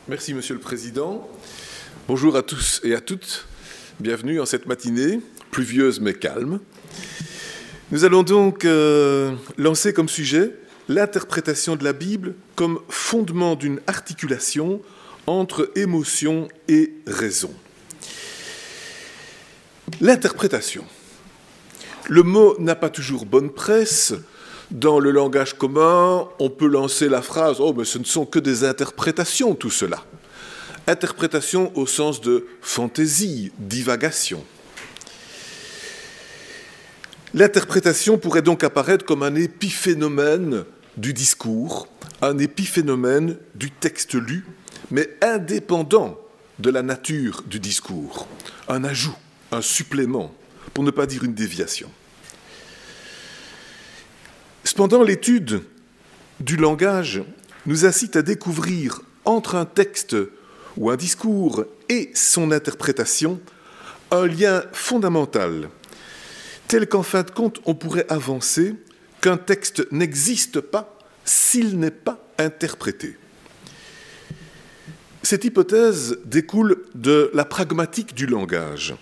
Merci, Monsieur le Président. Bonjour à tous et à toutes. Bienvenue en cette matinée, pluvieuse mais calme. Nous allons donc lancer comme sujet l'interprétation de la Bible comme fondement d'une articulation entre émotion et raison. L'interprétation. Le mot n'a pas toujours bonne presse. Dans le langage commun, on peut lancer la phrase « Oh, mais ce ne sont que des interprétations, tout cela ». Interprétation au sens de fantaisie, divagation. L'interprétation pourrait donc apparaître comme un épiphénomène du discours, un épiphénomène du texte lu, mais indépendant de la nature du discours, un ajout, un supplément, pour ne pas dire une déviation. Cependant, l'étude du langage nous incite à découvrir entre un texte ou un discours et son interprétation un lien fondamental, tel qu'en fin de compte, on pourrait avancer qu'un texte n'existe pas s'il n'est pas interprété. Cette hypothèse découle de la pragmatique du langage,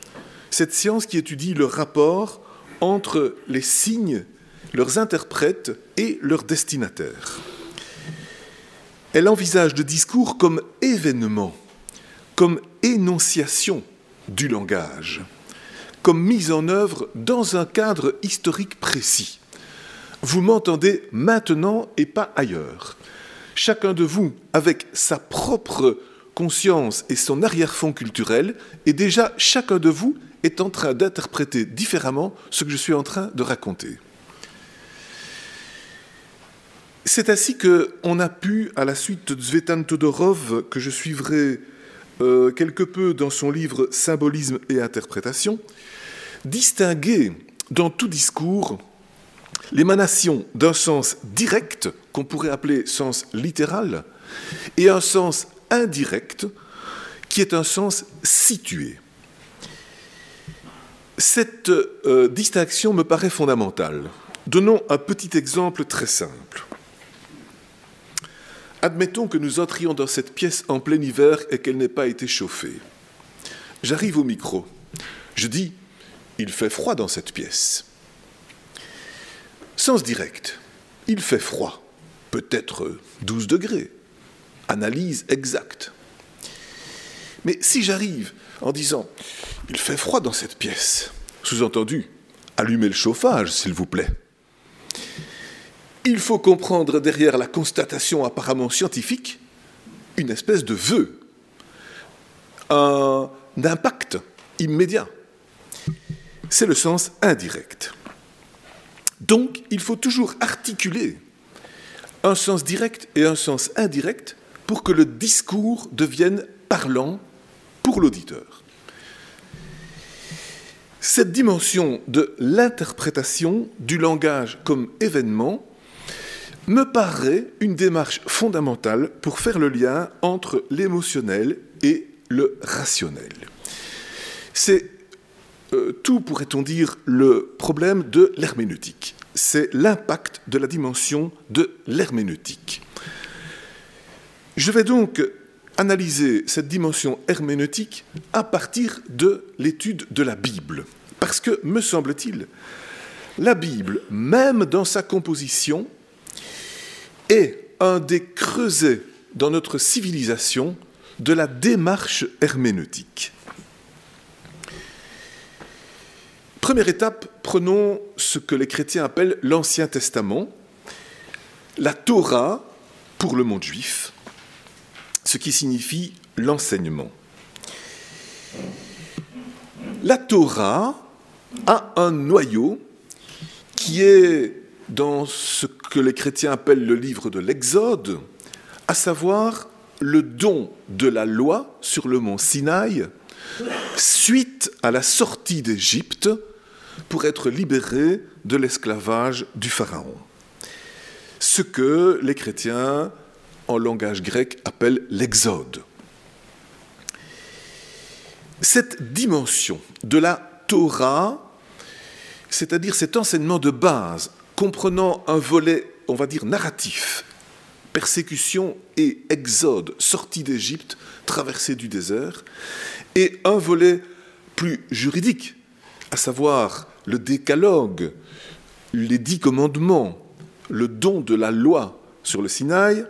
cette science qui étudie le rapport entre les signes, leurs interprètes et leurs destinataires. Elle envisage le discours comme événement, comme énonciation du langage, comme mise en œuvre dans un cadre historique précis. Vous m'entendez maintenant et pas ailleurs. Chacun de vous, avec sa propre conscience et son arrière-fond culturel, et déjà chacun de vous est en train d'interpréter différemment ce que je suis en train de raconter. C'est ainsi qu'on a pu, à la suite de Tzvetan Todorov, que je suivrai quelque peu dans son livre « Symbolisme et interprétation », distinguer dans tout discours l'émanation d'un sens direct, qu'on pourrait appeler sens littéral, et un sens indirect, qui est un sens situé. Cette distinction me paraît fondamentale. Donnons un petit exemple très simple. Admettons que nous entrions dans cette pièce en plein hiver et qu'elle n'ait pas été chauffée. J'arrive au micro. Je dis « Il fait froid dans cette pièce ». Sens direct. Il fait froid. Peut-être 12 degrés. Analyse exacte. Mais si j'arrive en disant « Il fait froid dans cette pièce », sous-entendu « Allumez le chauffage, s'il vous plaît ». Il faut comprendre derrière la constatation apparemment scientifique une espèce de vœu, un impact immédiat. C'est le sens indirect. Donc, il faut toujours articuler un sens direct et un sens indirect pour que le discours devienne parlant pour l'auditeur. Cette dimension de l'interprétation du langage comme événement me paraît une démarche fondamentale pour faire le lien entre l'émotionnel et le rationnel. C'est tout, pourrait-on dire, le problème de l'herméneutique. C'est l'impact de la dimension de l'herméneutique. Je vais donc analyser cette dimension herméneutique à partir de l'étude de la Bible. Parce que, me semble-t-il, la Bible, même dans sa composition, est un des creusets dans notre civilisation de la démarche herméneutique. Première étape, prenons ce que les chrétiens appellent l'Ancien Testament, la Torah pour le monde juif, ce qui signifie l'enseignement. La Torah a un noyau qui est dans ce que les chrétiens appellent le livre de l'Exode, à savoir le don de la loi sur le mont Sinaï, suite à la sortie d'Égypte pour être libérés de l'esclavage du Pharaon. Ce que les chrétiens, en langage grec, appellent l'Exode. Cette dimension de la Torah, c'est-à-dire cet enseignement de base, comprenant un volet, on va dire, narratif, persécution et exode, sortie d'Égypte, traversée du désert, et un volet plus juridique, à savoir le décalogue, les 10 commandements, le don de la loi sur le Sinaï.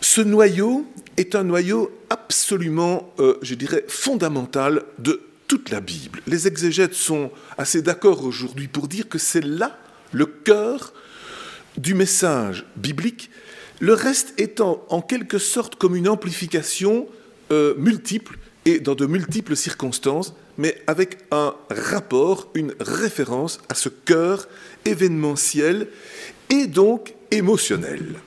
Ce noyau est un noyau absolument, je dirais, fondamental de toute la Bible. Les exégètes sont assez d'accord aujourd'hui pour dire que c'est là le cœur du message biblique, le reste étant en quelque sorte comme une amplification multiple et dans de multiples circonstances, mais avec un rapport, une référence à ce cœur événementiel et donc émotionnel.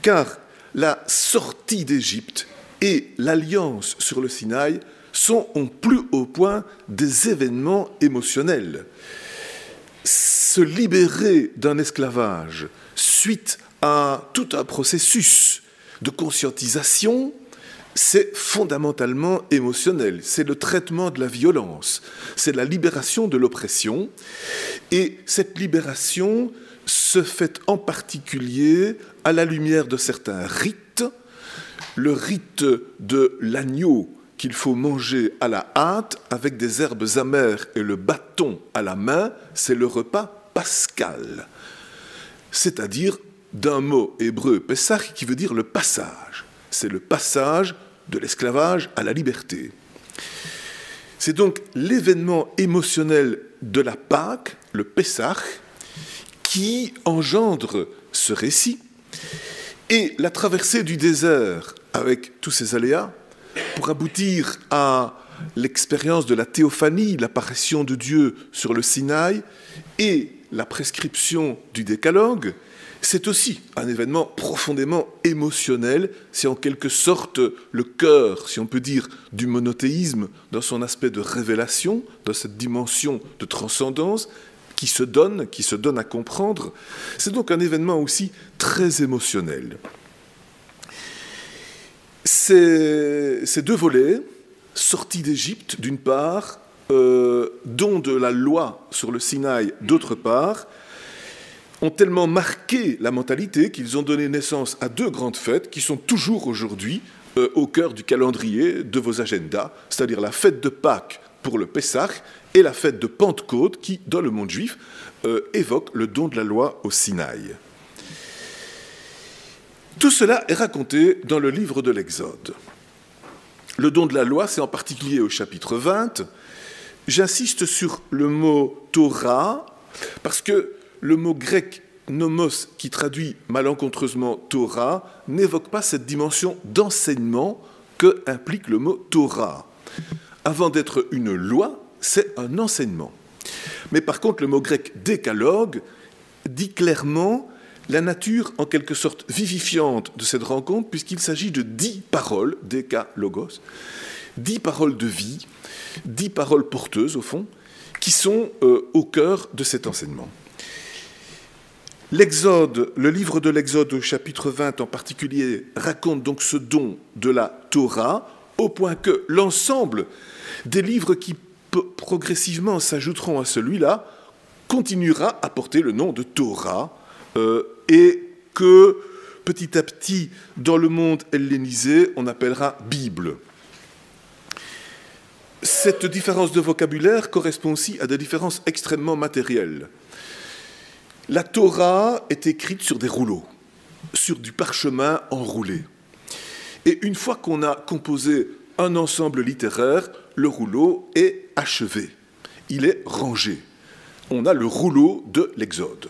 Car la sortie d'Égypte et l'alliance sur le Sinaï sont au plus haut point des événements émotionnels. Se libérer d'un esclavage suite à tout un processus de conscientisation, c'est fondamentalement émotionnel. C'est le traitement de la violence, c'est la libération de l'oppression. Et cette libération se fait en particulier à la lumière de certains rites. Le rite de l'agneau qu'il faut manger à la hâte avec des herbes amères et le bâton à la main, c'est le repas pascal, c'est-à-dire d'un mot hébreu Pessach qui veut dire le passage. C'est le passage de l'esclavage à la liberté. C'est donc l'événement émotionnel de la Pâque, le Pessach, qui engendre ce récit. Et la traversée du désert avec tous ses aléas, pour aboutir à l'expérience de la théophanie, l'apparition de Dieu sur le Sinaï, et la prescription du décalogue, c'est aussi un événement profondément émotionnel. C'est en quelque sorte le cœur, si on peut dire, du monothéisme dans son aspect de révélation, dans cette dimension de transcendance qui se donne à comprendre. C'est donc un événement aussi très émotionnel. Ces 2 volets, sortie d'Égypte d'une part, don de la loi sur le Sinaï d'autre part, ont tellement marqué la mentalité qu'ils ont donné naissance à 2 grandes fêtes qui sont toujours aujourd'hui au cœur du calendrier de vos agendas, c'est-à-dire la fête de Pâques pour le Pessach et la fête de Pentecôte qui, dans le monde juif, évoque le don de la loi au Sinaï. Tout cela est raconté dans le livre de l'Exode. Le don de la loi, c'est en particulier au chapitre 20. J'insiste sur le mot Torah, parce que le mot grec nomos, qui traduit malencontreusement Torah, n'évoque pas cette dimension d'enseignement que implique le mot Torah. Avant d'être une loi, c'est un enseignement. Mais par contre, le mot grec décalogue dit clairement la nature en quelque sorte vivifiante de cette rencontre, puisqu'il s'agit de 10 paroles, décalogos, 10 paroles de vie, 10 paroles porteuses au fond, qui sont au cœur de cet enseignement. L'Exode, le livre de l'Exode au chapitre 20 en particulier, raconte donc ce don de la Torah, au point que l'ensemble des livres qui progressivement s'ajouteront à celui-là continuera à porter le nom de Torah, et que petit à petit, dans le monde hellénisé, on appellera Bible. Cette différence de vocabulaire correspond aussi à des différences extrêmement matérielles. La Torah est écrite sur des rouleaux, sur du parchemin enroulé. Et une fois qu'on a composé un ensemble littéraire, le rouleau est achevé, il est rangé. On a le rouleau de l'Exode.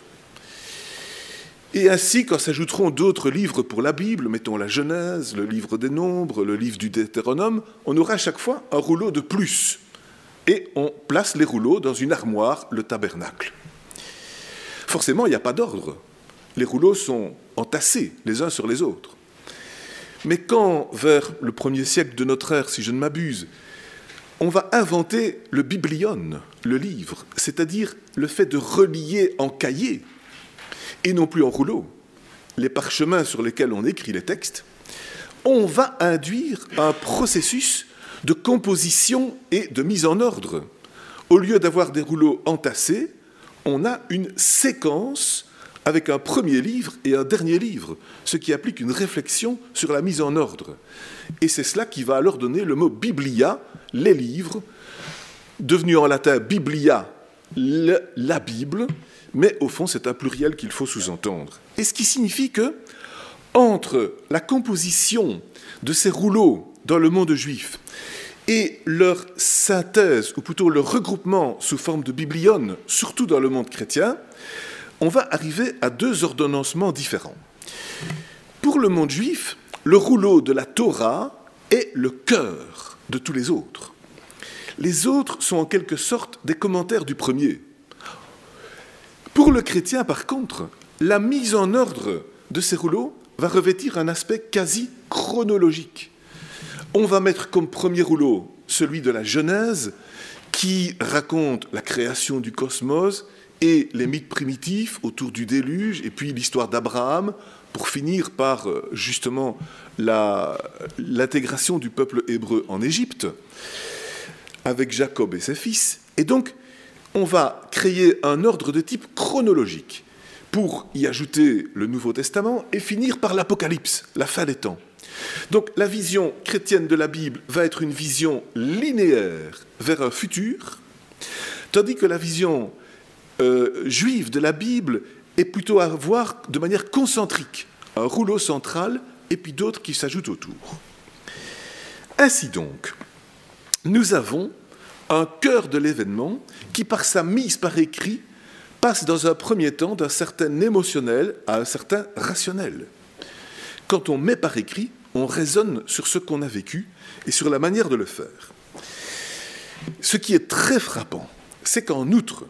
Et ainsi, quand s'ajouteront d'autres livres pour la Bible, mettons la Genèse, le livre des Nombres, le livre du Deutéronome, on aura à chaque fois un rouleau de plus. Et on place les rouleaux dans une armoire, le tabernacle. Forcément, il n'y a pas d'ordre. Les rouleaux sont entassés les uns sur les autres. Mais quand, vers le 1er siècle de notre ère, si je ne m'abuse, on va inventer le biblion, le livre, c'est-à-dire le fait de relier en cahier, et non plus en rouleau, les parchemins sur lesquels on écrit les textes, on va induire un processus de composition et de mise en ordre. Au lieu d'avoir des rouleaux entassés, on a une séquence avec un premier livre et un dernier livre, ce qui implique une réflexion sur la mise en ordre. Et c'est cela qui va alors donner le mot biblia, les livres, devenu en latin biblia, la Bible, mais au fond c'est un pluriel qu'il faut sous-entendre. Et ce qui signifie que, entre la composition de ces rouleaux dans le monde juif et leur synthèse, ou plutôt leur regroupement sous forme de biblion, surtout dans le monde chrétien, on va arriver à deux ordonnancements différents. Pour le monde juif, le rouleau de la Torah est le cœur de tous les autres. Les autres sont en quelque sorte des commentaires du premier. Pour le chrétien, par contre, la mise en ordre de ces rouleaux va revêtir un aspect quasi chronologique. On va mettre comme premier rouleau celui de la Genèse, qui raconte la création du cosmos et les mythes primitifs autour du déluge, et puis l'histoire d'Abraham, pour finir par justement l'intégration du peuple hébreu en Égypte, avec Jacob et ses fils. Et donc, on va créer un ordre de type chronologique pour y ajouter le Nouveau Testament et finir par l'Apocalypse, la fin des temps. Donc la vision chrétienne de la Bible va être une vision linéaire vers un futur, tandis que la vision juive de la Bible est plutôt à voir de manière concentrique, un rouleau central et puis d'autres qui s'ajoutent autour. Ainsi donc, nous avons un cœur de l'événement qui, par sa mise par écrit, passe dans un premier temps d'un certain émotionnel à un certain rationnel. Quand on met par écrit, on raisonne sur ce qu'on a vécu et sur la manière de le faire. Ce qui est très frappant, c'est qu'en outre,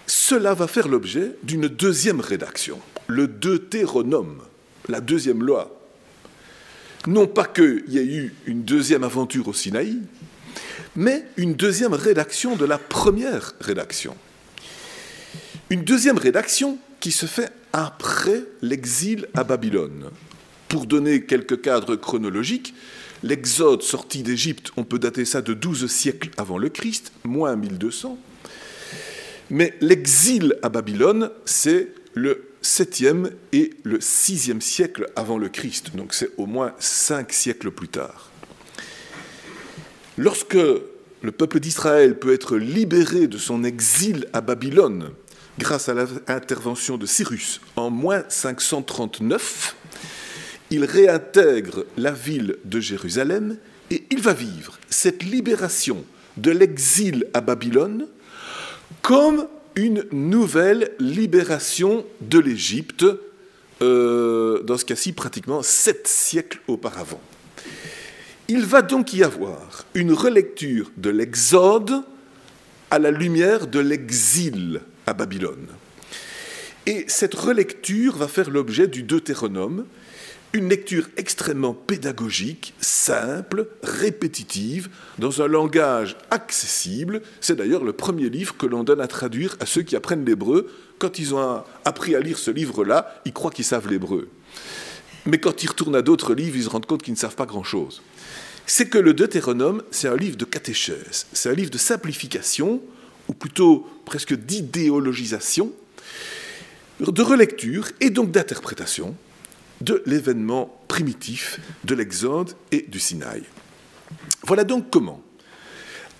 cela va faire l'objet d'une deuxième rédaction, le Deutéronome, la deuxième loi. Non pas qu'il y ait eu une deuxième aventure au Sinaï, mais une deuxième rédaction de la première rédaction. Une deuxième rédaction qui se fait après l'exil à Babylone. Pour donner quelques cadres chronologiques, l'exode sorti d'Égypte, on peut dater ça de 12 siècles avant le Christ, moins 1200. Mais l'exil à Babylone, c'est le 7e et le 6e siècle avant le Christ, donc c'est au moins 5 siècles plus tard. Lorsque le peuple d'Israël peut être libéré de son exil à Babylone, grâce à l'intervention de Cyrus en moins 539, il réintègre la ville de Jérusalem et il va vivre cette libération de l'exil à Babylone comme une nouvelle libération de l'Égypte, dans ce cas-ci pratiquement 7 siècles auparavant. Il va donc y avoir une relecture de l'Exode à la lumière de l'exil à Babylone. Et cette relecture va faire l'objet du Deutéronome, une lecture extrêmement pédagogique, simple, répétitive, dans un langage accessible. C'est d'ailleurs le premier livre que l'on donne à traduire à ceux qui apprennent l'hébreu. Quand ils ont appris à lire ce livre-là, ils croient qu'ils savent l'hébreu. Mais quand ils retournent à d'autres livres, ils se rendent compte qu'ils ne savent pas grand-chose. C'est que le Deutéronome, c'est un livre de catéchèse, c'est un livre de simplification, ou plutôt presque d'idéologisation, de relecture et donc d'interprétation de l'événement primitif de l'Exode et du Sinaï. Voilà donc comment,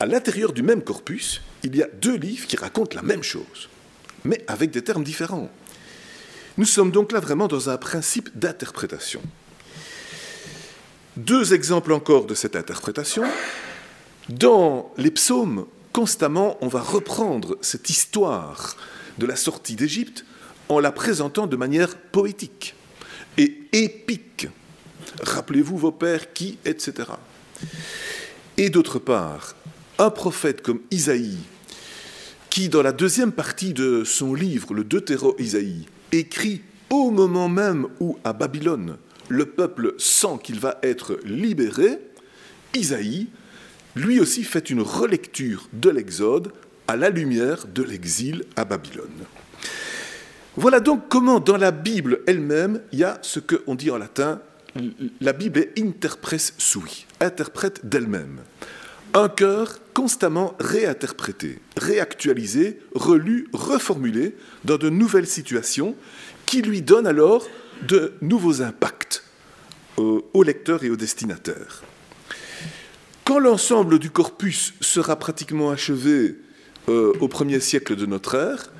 à l'intérieur du même corpus, il y a deux livres qui racontent la même chose, mais avec des termes différents. Nous sommes donc là vraiment dans un principe d'interprétation. Deux exemples encore de cette interprétation. Dans les psaumes, constamment, on va reprendre cette histoire de la sortie d'Égypte en la présentant de manière poétique et épique. Rappelez-vous vos pères qui, etc. Et d'autre part, un prophète comme Isaïe, qui dans la deuxième partie de son livre, le Deutéro-Isaïe, écrit au moment même où, à Babylone, le peuple sent qu'il va être libéré, Isaïe, lui aussi fait une relecture de l'Exode à la lumière de l'exil à Babylone. Voilà donc comment dans la Bible elle-même, il y a ce qu'on dit en latin, la Bible est interpres sui, interprète d'elle-même. Un cœur constamment réinterprété, réactualisé, relu, reformulé dans de nouvelles situations qui lui donnent alors de nouveaux impacts aux lecteurs et aux destinataires. Quand l'ensemble du corpus sera pratiquement achevé au 1er siècle de notre ère,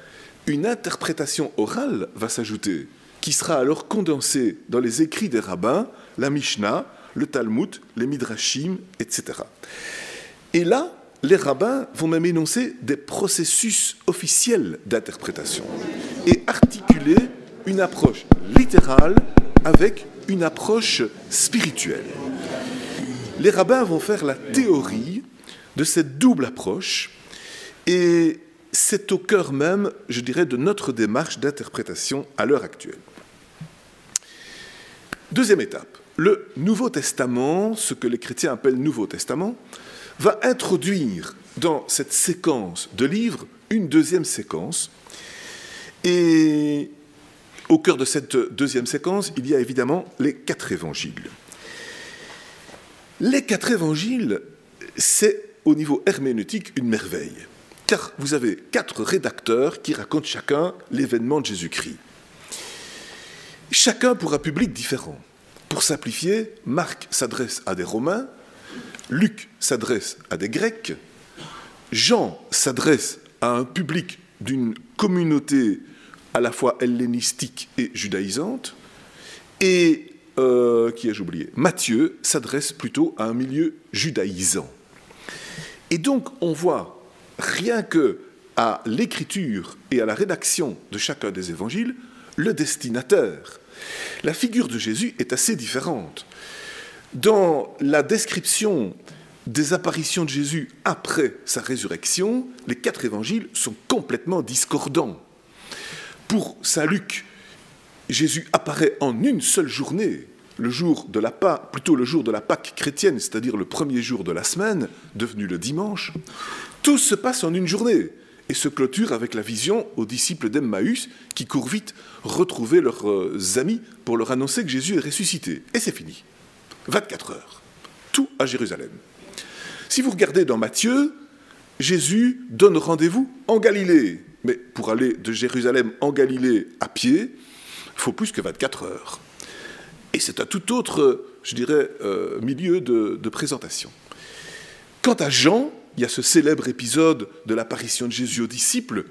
une interprétation orale va s'ajouter, qui sera alors condensée dans les écrits des rabbins, la Mishnah, le Talmud, les Midrashim, etc. Et là, les rabbins vont même énoncer des processus officiels d'interprétation et articuler une approche littérale avec une approche spirituelle. Les rabbins vont faire la théorie de cette double approche et c'est au cœur même, je dirais, de notre démarche d'interprétation à l'heure actuelle. Deuxième étape, le Nouveau Testament, ce que les chrétiens appellent Nouveau Testament, va introduire dans cette séquence de livres une deuxième séquence. Et au cœur de cette deuxième séquence, il y a évidemment les 4 évangiles. Les 4 évangiles, c'est au niveau herméneutique une merveille, car vous avez 4 rédacteurs qui racontent chacun l'événement de Jésus-Christ. Chacun pour un public différent. Pour simplifier, Marc s'adresse à des Romains, Luc s'adresse à des Grecs, Jean s'adresse à un public d'une communauté à la fois hellénistique et judaïsante, et qui ai-je oublié ? Matthieu s'adresse plutôt à un milieu judaïsant. Et donc on voit, rien que à l'écriture et à la rédaction de chacun des évangiles, le destinataire. La figure de Jésus est assez différente. Dans la description des apparitions de Jésus après sa résurrection, les 4 évangiles sont complètement discordants. Pour saint Luc, Jésus apparaît en une seule journée, le jour de la Pâque chrétienne, c'est-à-dire le premier jour de la semaine, devenu le dimanche. Tout se passe en une journée et se clôture avec la vision aux disciples d'Emmaüs qui courent vite retrouver leurs amis pour leur annoncer que Jésus est ressuscité. Et c'est fini. 24 heures. Tout à Jérusalem. Si vous regardez dans Matthieu, Jésus donne rendez-vous en Galilée. Mais pour aller de Jérusalem en Galilée à pied, il faut plus que 24 heures. Et c'est un tout autre, je dirais, milieu de présentation. Quant à Jean, il y a ce célèbre épisode de l'apparition de Jésus aux disciples,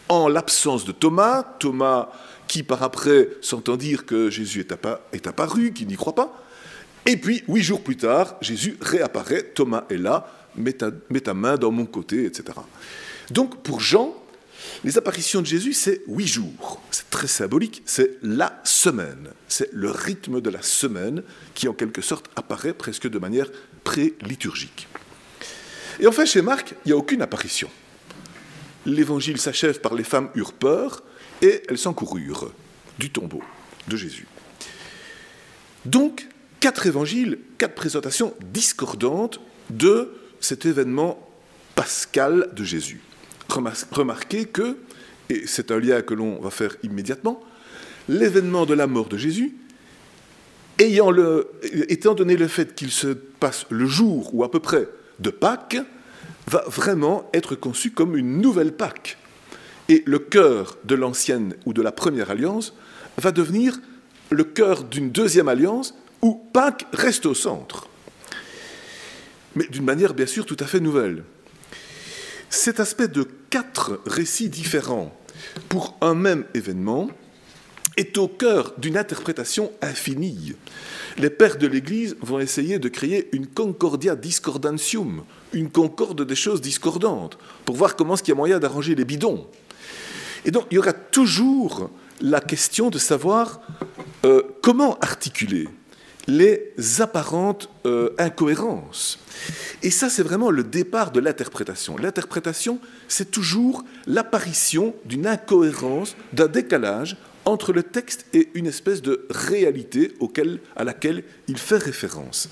en l'absence de Thomas, Thomas qui par après s'entend dire que Jésus est apparu, qu'il n'y croit pas. Et puis, 8 jours plus tard, Jésus réapparaît, Thomas est là, mets ta main dans mon côté, etc. Donc, pour Jean, les apparitions de Jésus, c'est 8 jours. C'est très symbolique, c'est la semaine. C'est le rythme de la semaine qui, en quelque sorte, apparaît presque de manière pré-liturgique. Et enfin, chez Marc, il n'y a aucune apparition. L'évangile s'achève par les femmes eurent peur et elles s'encoururent du tombeau de Jésus. Donc, 4 évangiles, 4 présentations discordantes de cet événement pascal de Jésus. Remarquez que, et c'est un lien que l'on va faire immédiatement, l'événement de la mort de Jésus, étant donné le fait qu'il se passe le jour ou à peu près de Pâques, va vraiment être conçu comme une nouvelle Pâques. Et le cœur de l'ancienne ou de la première alliance va devenir le cœur d'une deuxième alliance où Pâques reste au centre. Mais d'une manière bien sûr tout à fait nouvelle. Cet aspect de 4 récits différents pour un même événement est au cœur d'une interprétation infinie. Les pères de l'Église vont essayer de créer une concordia discordantium, une concorde des choses discordantes, pour voir comment est-ce qu'il y a moyen d'arranger les bidons. Et donc il y aura toujours la question de savoir comment articuler les apparentes incohérences. Et ça, c'est vraiment le départ de l'interprétation. L'interprétation, c'est toujours l'apparition d'une incohérence, d'un décalage entre le texte et une espèce de réalité à laquelle il fait référence.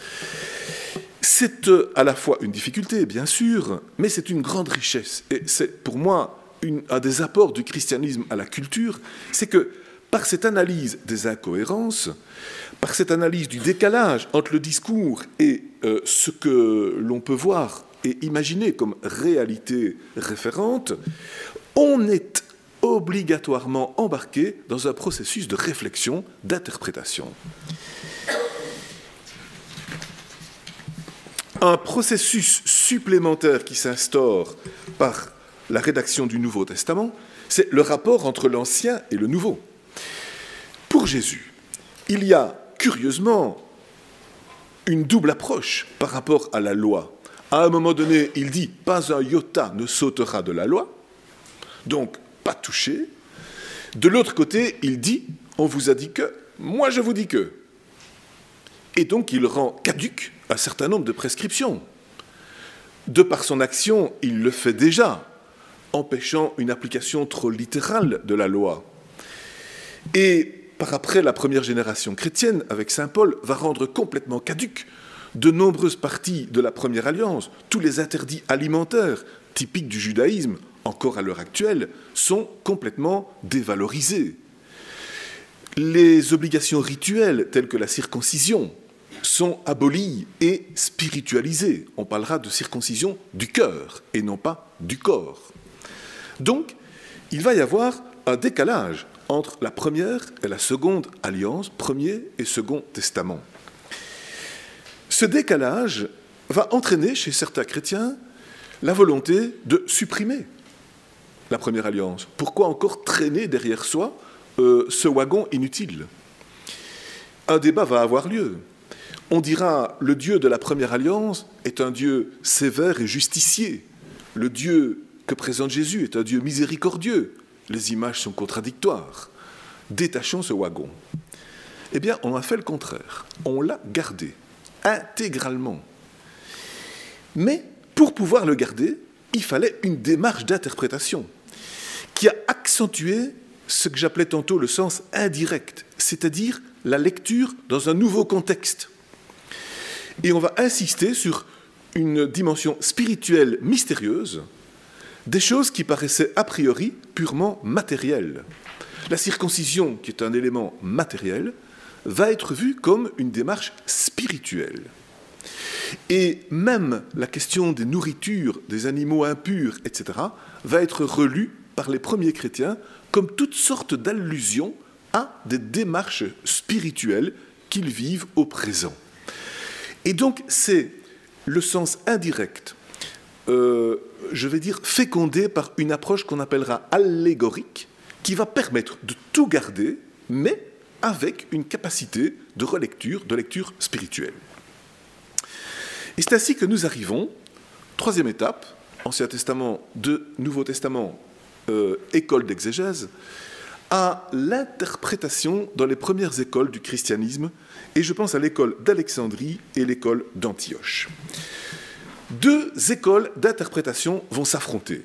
C'est à la fois une difficulté, bien sûr, mais c'est une grande richesse. Et c'est pour moi un des apports du christianisme à la culture, c'est que par cette analyse des incohérences, par cette analyse du décalage entre le discours et ce que l'on peut voir est imaginé comme réalité référente, on est obligatoirement embarqué dans un processus de réflexion, d'interprétation. Un processus supplémentaire qui s'instaure par la rédaction du Nouveau Testament, c'est le rapport entre l'Ancien et le Nouveau. Pour Jésus, il y a curieusement une double approche par rapport à la loi. À un moment donné, il dit « pas un iota ne sautera de la loi », donc pas touché. De l'autre côté, il dit « on vous a dit que, moi je vous dis que ». Et donc il rend caduc un certain nombre de prescriptions. De par son action, il le fait déjà, empêchant une application trop littérale de la loi. Et par après, la première génération chrétienne, avec saint Paul, va rendre complètement caduc de nombreuses parties de la première alliance. Tous les interdits alimentaires, typiques du judaïsme, encore à l'heure actuelle, sont complètement dévalorisés. Les obligations rituelles, telles que la circoncision, sont abolies et spiritualisées. On parlera de circoncision du cœur et non pas du corps. Donc, il va y avoir un décalage entre la première et la seconde alliance, premier et second testament. Ce décalage va entraîner chez certains chrétiens la volonté de supprimer la première alliance. Pourquoi encore traîner derrière soi ce wagon inutile? Un débat va avoir lieu. On dira le Dieu de la première alliance est un Dieu sévère et justicier. Le Dieu que présente Jésus est un Dieu miséricordieux. Les images sont contradictoires. Détachons ce wagon. Eh bien, on a fait le contraire. On l'a gardé, intégralement. Mais, pour pouvoir le garder, il fallait une démarche d'interprétation qui a accentué ce que j'appelais tantôt le sens indirect, c'est-à-dire la lecture dans un nouveau contexte. Et on va insister sur une dimension spirituelle mystérieuse, des choses qui paraissaient a priori purement matérielles. La circoncision, qui est un élément matériel, va être vue comme une démarche spirituelle. Et même la question des nourritures, des animaux impurs, etc., va être relue par les premiers chrétiens comme toutes sortes d'allusions à des démarches spirituelles qu'ils vivent au présent. Et donc, c'est le sens indirect, je vais dire fécondé par une approche qu'on appellera allégorique, qui va permettre de tout garder, mais avec une capacité de relecture, de lecture spirituelle. Et c'est ainsi que nous arrivons, troisième étape, Ancien Testament, Nouveau Testament, école d'exégèse, à l'interprétation dans les premières écoles du christianisme, et je pense à l'école d'Alexandrie et l'école d'Antioche. Deux écoles d'interprétation vont s'affronter.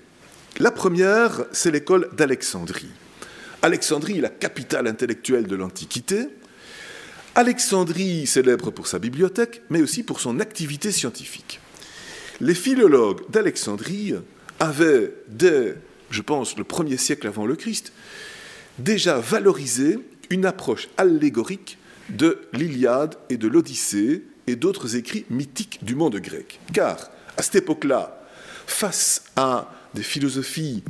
La première, c'est l'école d'Alexandrie. Alexandrie, la capitale intellectuelle de l'Antiquité. Alexandrie, célèbre pour sa bibliothèque, mais aussi pour son activité scientifique. Les philologues d'Alexandrie avaient, dès, je pense, le 1er siècle avant le Christ, déjà valorisé une approche allégorique de l'Iliade et de l'Odyssée et d'autres écrits mythiques du monde grec. Car, à cette époque-là, face à des philosophies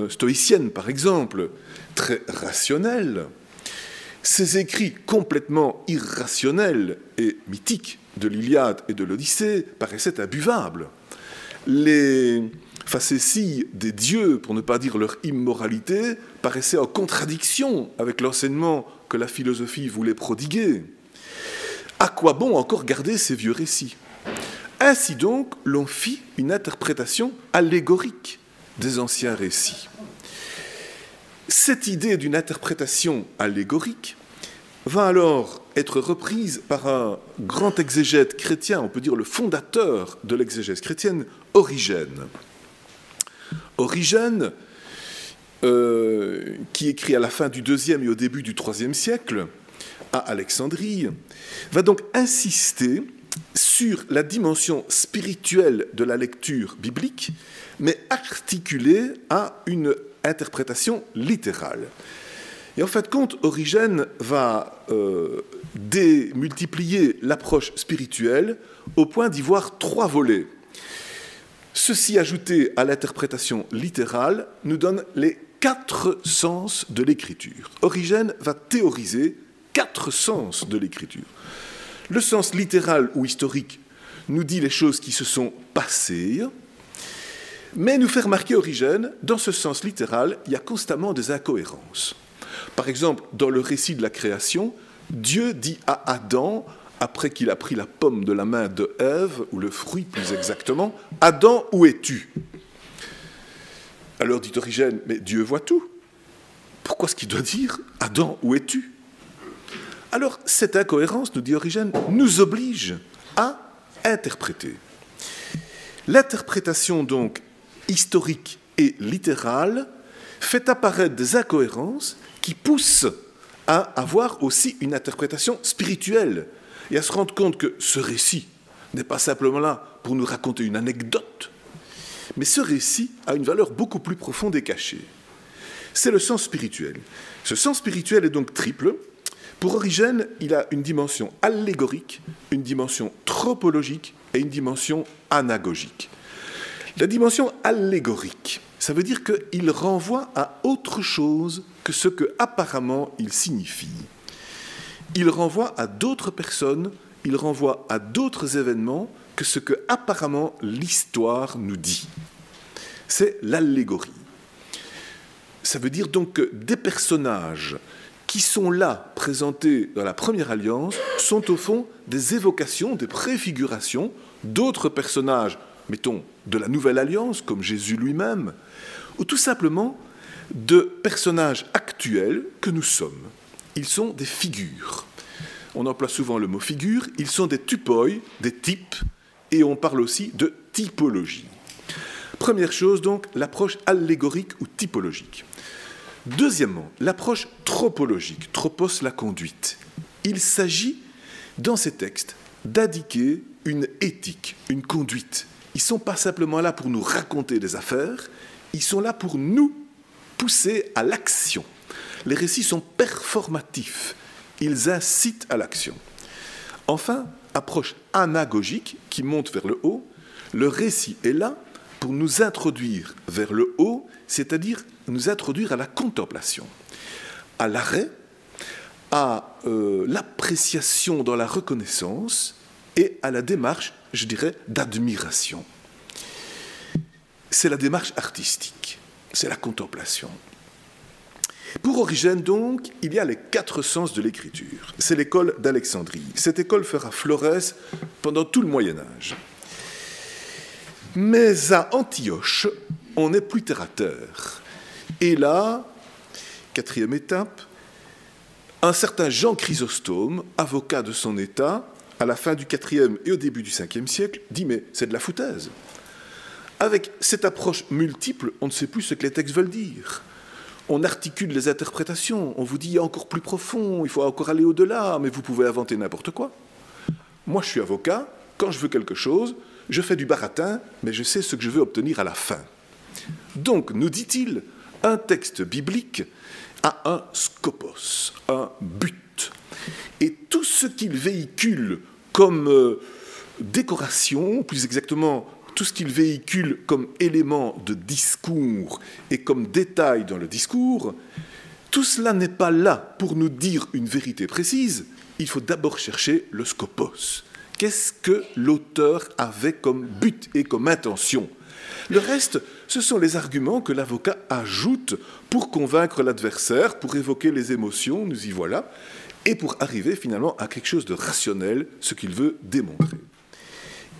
stoïciennes, par exemple, très rationnelles, ces écrits complètement irrationnels et mythiques de l'Iliade et de l'Odyssée paraissaient imbuvables. Les facéties des dieux, pour ne pas dire leur immoralité, paraissaient en contradiction avec l'enseignement que la philosophie voulait prodiguer. À quoi bon encore garder ces vieux récits? Ainsi donc, l'on fit une interprétation allégorique des anciens récits. Cette idée d'une interprétation allégorique va alors être reprise par un grand exégète chrétien, on peut dire le fondateur de l'exégèse chrétienne, Origène. Origène, qui écrit à la fin du IIe et au début du IIIe siècle, à Alexandrie, va donc insister sur la dimension spirituelle de la lecture biblique, mais articulée à une interprétation littérale. Et en fin de compte, Origène va démultiplier l'approche spirituelle au point d'y voir trois volets. Ceci ajouté à l'interprétation littérale nous donne les 4 sens de l'écriture. Origène va théoriser 4 sens de l'écriture. Le sens littéral ou historique nous dit les choses qui se sont passées, mais nous fait remarquer Origène, dans ce sens littéral, il y a constamment des incohérences. Par exemple, dans le récit de la création, Dieu dit à Adam, après qu'il a pris la pomme de la main de Ève, ou le fruit plus exactement, « Adam, où es-tu » Alors dit Origène, mais Dieu voit tout. Pourquoi est-ce qu'il doit dire « Adam, où es-tu » Alors cette incohérence, nous dit Origène, nous oblige à interpréter. L'interprétation donc historique et littérale fait apparaître des incohérences qui poussent à avoir aussi une interprétation spirituelle et à se rendre compte que ce récit n'est pas simplement là pour nous raconter une anecdote, mais ce récit a une valeur beaucoup plus profonde et cachée. C'est le sens spirituel. Ce sens spirituel est donc triple. Pour Origène, il a une dimension allégorique, une dimension tropologique et une dimension anagogique. La dimension allégorique, ça veut dire qu'il renvoie à autre chose que ce que apparemment il signifie. Il renvoie à d'autres personnes, il renvoie à d'autres événements que ce que apparemment l'histoire nous dit. C'est l'allégorie. Ça veut dire donc que des personnages qui sont là, présentés dans la Première Alliance, sont au fond des évocations, des préfigurations d'autres personnages, mettons, de la Nouvelle Alliance, comme Jésus lui-même, ou tout simplement de personnages actuels que nous sommes. Ils sont des figures. On emploie souvent le mot figure, ils sont des tupoi, des types, et on parle aussi de typologie. Première chose donc, l'approche allégorique ou typologique. Deuxièmement, l'approche tropologique, tropos la conduite. Il s'agit, dans ces textes, d'indiquer une éthique, une conduite. Ils ne sont pas simplement là pour nous raconter des affaires, ils sont là pour nous pousser à l'action. Les récits sont performatifs, ils incitent à l'action. Enfin, approche anagogique qui monte vers le haut, le récit est là pour nous introduire vers le haut, c'est-à-dire nous introduire à la contemplation, à l'arrêt, à l'appréciation dans la reconnaissance et à la démarche, je dirais, d'admiration. C'est la démarche artistique, c'est la contemplation. Pour Origène, donc, il y a les 4 sens de l'écriture. C'est l'école d'Alexandrie. Cette école fera florès pendant tout le Moyen-Âge. Mais à Antioche, on est plus terre à terre. Et là, 4e étape, un certain Jean Chrysostome, avocat de son État, à la fin du 4e et au début du 5e siècle, dit « mais c'est de la foutaise ». Avec cette approche multiple, on ne sait plus ce que les textes veulent dire. On articule les interprétations, on vous dit encore plus profond, il faut encore aller au-delà, mais vous pouvez inventer n'importe quoi. Moi, je suis avocat, quand je veux quelque chose, je fais du baratin, mais je sais ce que je veux obtenir à la fin. Donc, nous dit-il, un texte biblique a un scopos, un but. Et tout ce qu'il véhicule comme décoration, plus exactement, tout ce qu'il véhicule comme élément de discours et comme détail dans le discours, tout cela n'est pas là pour nous dire une vérité précise, il faut d'abord chercher le scopos. Qu'est-ce que l'auteur avait comme but et comme intention ? Le reste, ce sont les arguments que l'avocat ajoute pour convaincre l'adversaire, pour évoquer les émotions, nous y voilà, et pour arriver finalement à quelque chose de rationnel, ce qu'il veut démontrer.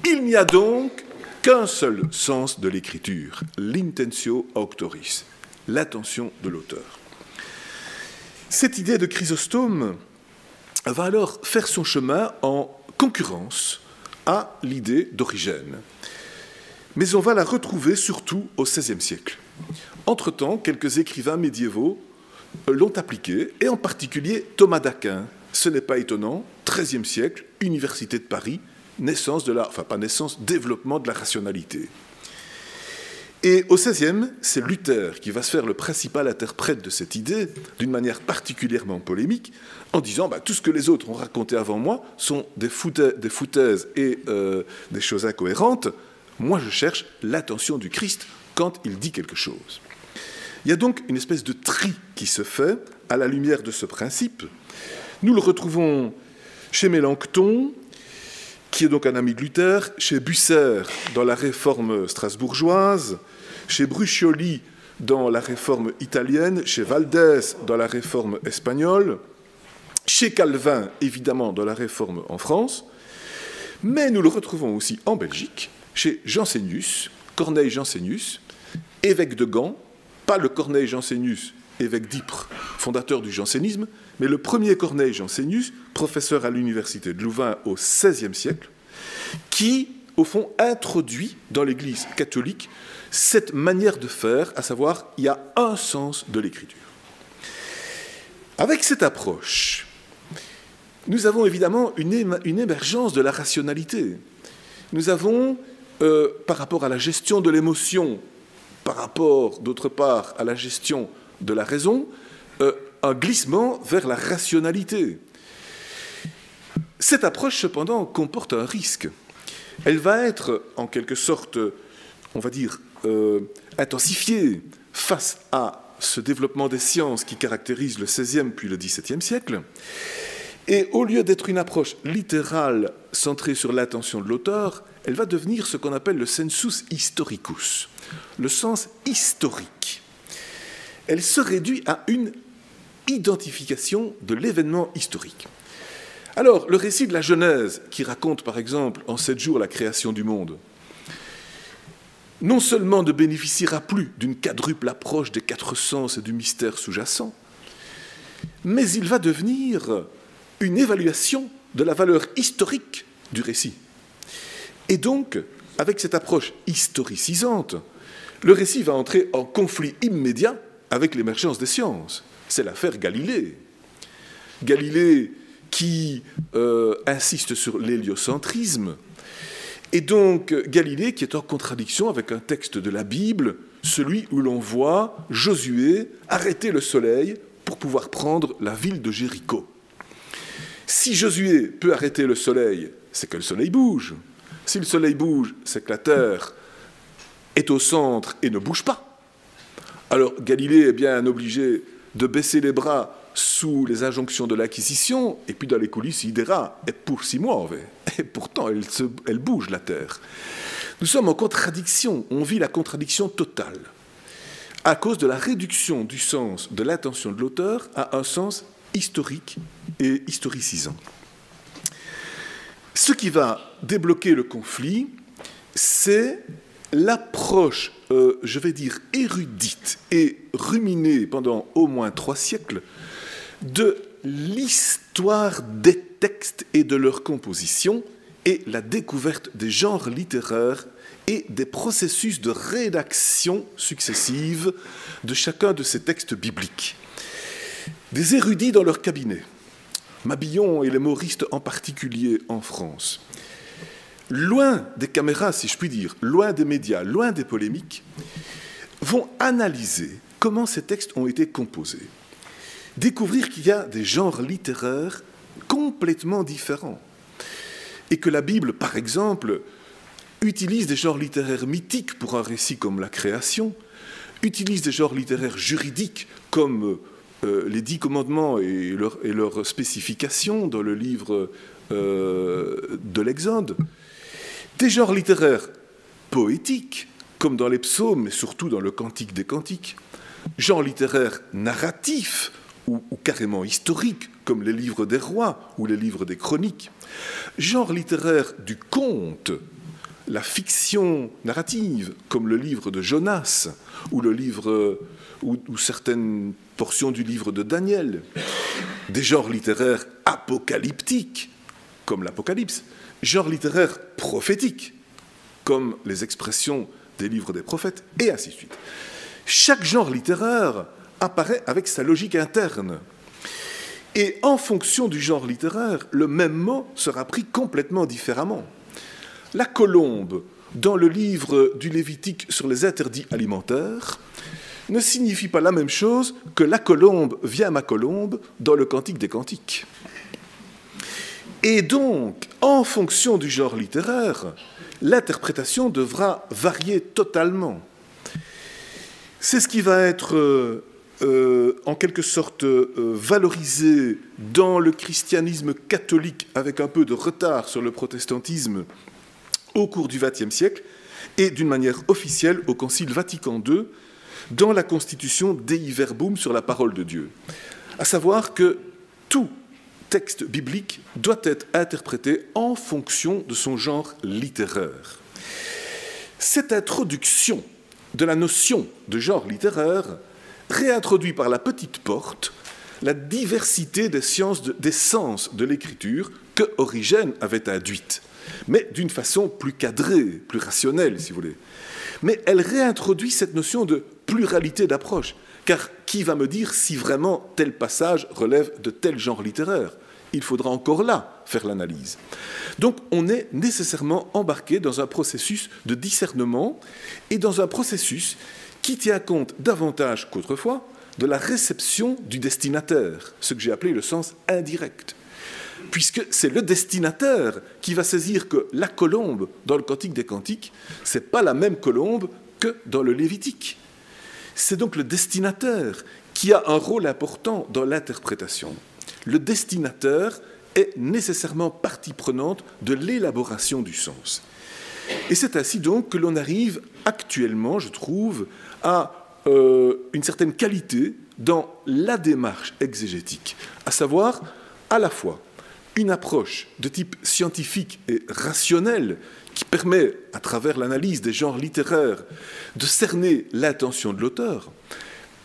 Il n'y a donc qu'un seul sens de l'écriture, l'intentio auctoris, l'intention de l'auteur. Cette idée de Chrysostome va alors faire son chemin en concurrence à l'idée d'Origène. Mais on va la retrouver surtout au XVIe siècle. Entre-temps, quelques écrivains médiévaux l'ont appliquée, et en particulier Thomas d'Aquin. Ce n'est pas étonnant, XIIIe siècle, Université de Paris, naissance de la, enfin pas naissance, développement de la rationalité. Et au XVIe, c'est Luther qui va se faire le principal interprète de cette idée, d'une manière particulièrement polémique, en disant tout ce que les autres ont raconté avant moi sont des foutaises et des choses incohérentes. Moi, je cherche l'attention du Christ quand il dit quelque chose. Il y a donc une espèce de tri qui se fait à la lumière de ce principe. Nous le retrouvons chez Mélenchon, qui est donc un ami de Luther, chez Bucer dans la réforme strasbourgeoise, chez Brucioli dans la réforme italienne, chez Valdès dans la réforme espagnole, chez Calvin, évidemment, dans la réforme en France, mais nous le retrouvons aussi en Belgique, chez Jansénius, Corneille Jansénius, évêque de Gand, pas le Corneille Jansénius, évêque d'Ypres, fondateur du jansénisme, mais le premier Corneille Jansénius, professeur à l'université de Louvain au XVIe siècle, qui, au fond, introduit dans l'Église catholique cette manière de faire, à savoir, il y a un sens de l'Écriture. Avec cette approche, nous avons évidemment une émergence de la rationalité. Nous avons, par rapport à la gestion de l'émotion, par rapport, d'autre part, à la gestion de la raison, un glissement vers la rationalité. Cette approche, cependant, comporte un risque. Elle va être, en quelque sorte, on va dire, intensifiée face à ce développement des sciences qui caractérise le XVIe puis le XVIIe siècle. Et au lieu d'être une approche littérale centrée sur l'attention de l'auteur, elle va devenir ce qu'on appelle le sensus historicus, le sens historique. Elle se réduit à une identification de l'événement historique. Alors, le récit de la Genèse, qui raconte par exemple en 7 jours la création du monde, non seulement ne bénéficiera plus d'une quadruple approche des 4 sens et du mystère sous-jacent, mais il va devenir une évaluation de la valeur historique du récit. Et donc, avec cette approche historicisante, le récit va entrer en conflit immédiat avec l'émergence des sciences. C'est l'affaire Galilée. Galilée qui insiste sur l'héliocentrisme, et donc Galilée qui est en contradiction avec un texte de la Bible, celui où l'on voit Josué arrêter le soleil pour pouvoir prendre la ville de Jéricho. Si Josué peut arrêter le soleil, c'est que le soleil bouge. Si le soleil bouge, c'est que la terre est au centre et ne bouge pas. Alors Galilée est bien obligé de baisser les bras sous les injonctions de l'Inquisition, et puis dans les coulisses, il dira « et pour 6 mois, et pourtant elle bouge, la terre ». Nous sommes en contradiction, on vit la contradiction totale, à cause de la réduction du sens de l'attention de l'auteur à un sens historique et historicisant. Ce qui va débloquer le conflit, c'est l'approche, je vais dire, érudite et ruminée pendant au moins 3 siècles de l'histoire des textes et de leur composition et la découverte des genres littéraires et des processus de rédaction successive de chacun de ces textes bibliques. Des érudits dans leur cabinet, Mabillon et les moristes en particulier en France, loin des caméras, si je puis dire, loin des médias, loin des polémiques, vont analyser comment ces textes ont été composés, découvrir qu'il y a des genres littéraires complètement différents, et que la Bible, par exemple, utilise des genres littéraires mythiques pour un récit comme la création, utilise des genres littéraires juridiques comme les 10 commandements et leurs spécifications dans le livre de l'Exode, des genres littéraires poétiques, comme dans les psaumes, mais surtout dans le Cantique des Cantiques, genres littéraires narratifs ou carrément historiques, comme les livres des rois ou les livres des chroniques, genre littéraire du conte, la fiction narrative, comme le livre de Jonas ou le livre ou certaines portions du livre de Daniel, des genres littéraires apocalyptiques, comme l'Apocalypse, genre littéraire prophétique, comme les expressions des livres des prophètes, et ainsi de suite. Chaque genre littéraire apparaît avec sa logique interne. Et en fonction du genre littéraire, le même mot sera pris complètement différemment. La colombe, dans le livre du Lévitique sur les interdits alimentaires, ne signifie pas la même chose que la colombe vient ma colombe dans le Cantique des Cantiques. Et donc, en fonction du genre littéraire, l'interprétation devra varier totalement. C'est ce qui va être en quelque sorte valorisé dans le christianisme catholique avec un peu de retard sur le protestantisme au cours du XXe siècle et d'une manière officielle au Concile Vatican II dans la constitution Dei Verbum sur la parole de Dieu. À savoir que tout texte biblique doit être interprété en fonction de son genre littéraire. Cette introduction de la notion de genre littéraire réintroduit par la petite porte la diversité des sens de l'écriture que Origène avait induite, mais d'une façon plus cadrée, plus rationnelle, si vous voulez. Mais elle réintroduit cette notion de pluralité d'approche, car qui va me dire si vraiment tel passage relève de tel genre littéraire ? Il faudra encore là faire l'analyse. Donc on est nécessairement embarqué dans un processus de discernement et dans un processus qui tient compte davantage qu'autrefois de la réception du destinataire, ce que j'ai appelé le sens indirect. Puisque c'est le destinataire qui va saisir que la colombe dans le Cantique des Cantiques, ce n'est pas la même colombe que dans le Lévitique. C'est donc le destinataire qui a un rôle important dans l'interprétation. Le destinataire est nécessairement partie prenante de l'élaboration du sens. Et c'est ainsi donc que l'on arrive actuellement, je trouve, à une certaine qualité dans la démarche exégétique, à savoir à la fois une approche de type scientifique et rationnel qui permet, à travers l'analyse des genres littéraires, de cerner l'intention de l'auteur,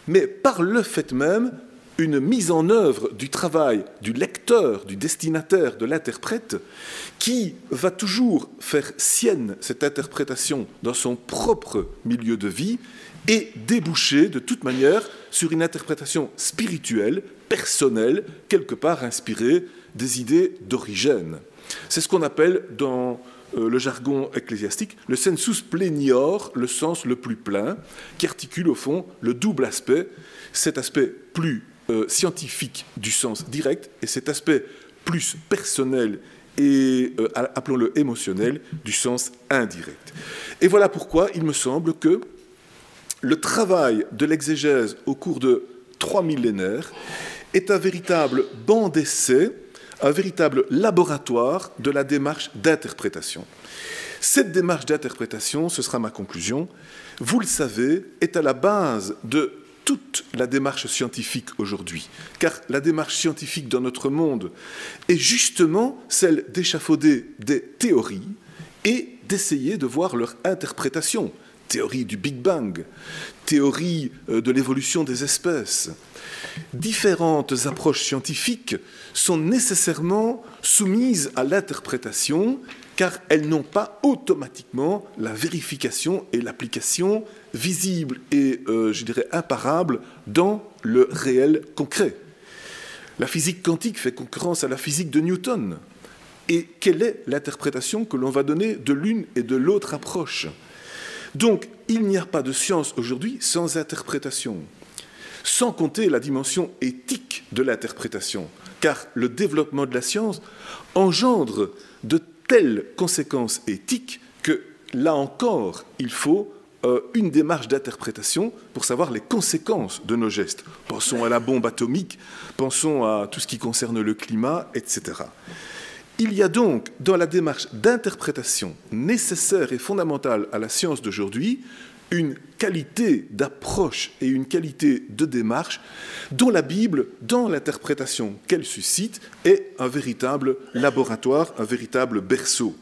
mais par le fait même, une mise en œuvre du travail du lecteur, du destinataire, de l'interprète, qui va toujours faire sienne cette interprétation dans son propre milieu de vie et déboucher de toute manière sur une interprétation spirituelle, personnelle, quelque part inspirée des idées d'Origène. C'est ce qu'on appelle dans le jargon ecclésiastique le sensus plenior, le sens le plus plein, qui articule au fond le double aspect, cet aspect plus scientifique du sens direct et cet aspect plus personnel et, appelons-le émotionnel, du sens indirect. Et voilà pourquoi il me semble que le travail de l'exégèse au cours de 3 millénaires est un véritable banc d'essai, un véritable laboratoire de la démarche d'interprétation. Cette démarche d'interprétation, ce sera ma conclusion, vous le savez, est à la base de toute la démarche scientifique aujourd'hui, car la démarche scientifique dans notre monde est justement celle d'échafauder des théories et d'essayer de voir leur interprétation. Théorie du Big Bang, théorie de l'évolution des espèces. Différentes approches scientifiques sont nécessairement soumises à l'interprétation car elles n'ont pas automatiquement la vérification et l'application visible et, je dirais, imparable dans le réel concret. La physique quantique fait concurrence à la physique de Newton. Et quelle est l'interprétation que l'on va donner de l'une et de l'autre approche ? Donc, il n'y a pas de science aujourd'hui sans interprétation, sans compter la dimension éthique de l'interprétation, car le développement de la science engendre de telles conséquences éthiques que, là encore, il faut une démarche d'interprétation pour savoir les conséquences de nos gestes. Pensons à la bombe atomique, pensons à tout ce qui concerne le climat, etc. Il y a donc, dans la démarche d'interprétation nécessaire et fondamentale à la science d'aujourd'hui, une qualité d'approche et une qualité de démarche dont la Bible, dans l'interprétation qu'elle suscite, est un véritable laboratoire, un véritable berceau.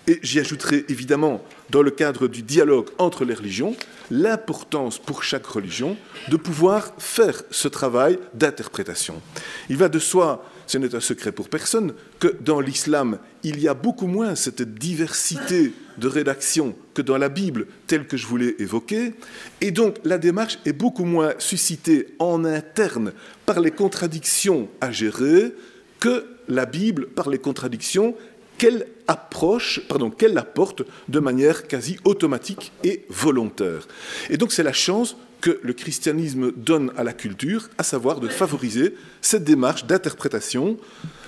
Et j'y ajouterai évidemment, dans le cadre du dialogue entre les religions, l'importance pour chaque religion de pouvoir faire ce travail d'interprétation. Il va de soi, ce n'est un secret pour personne, que dans l'islam, il y a beaucoup moins cette diversité de rédaction que dans la Bible, telle que je vous l'ai évoquée, et donc la démarche est beaucoup moins suscitée en interne par les contradictions à gérer que la Bible par les contradictions qu'elle apporte de manière quasi automatique et volontaire. Et donc c'est la chance que le christianisme donne à la culture, à savoir de favoriser cette démarche d'interprétation,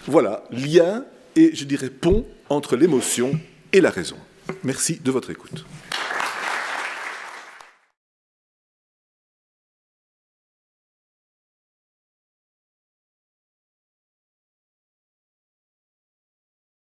voilà, lien et, je dirais, pont entre l'émotion et la raison. Merci de votre écoute.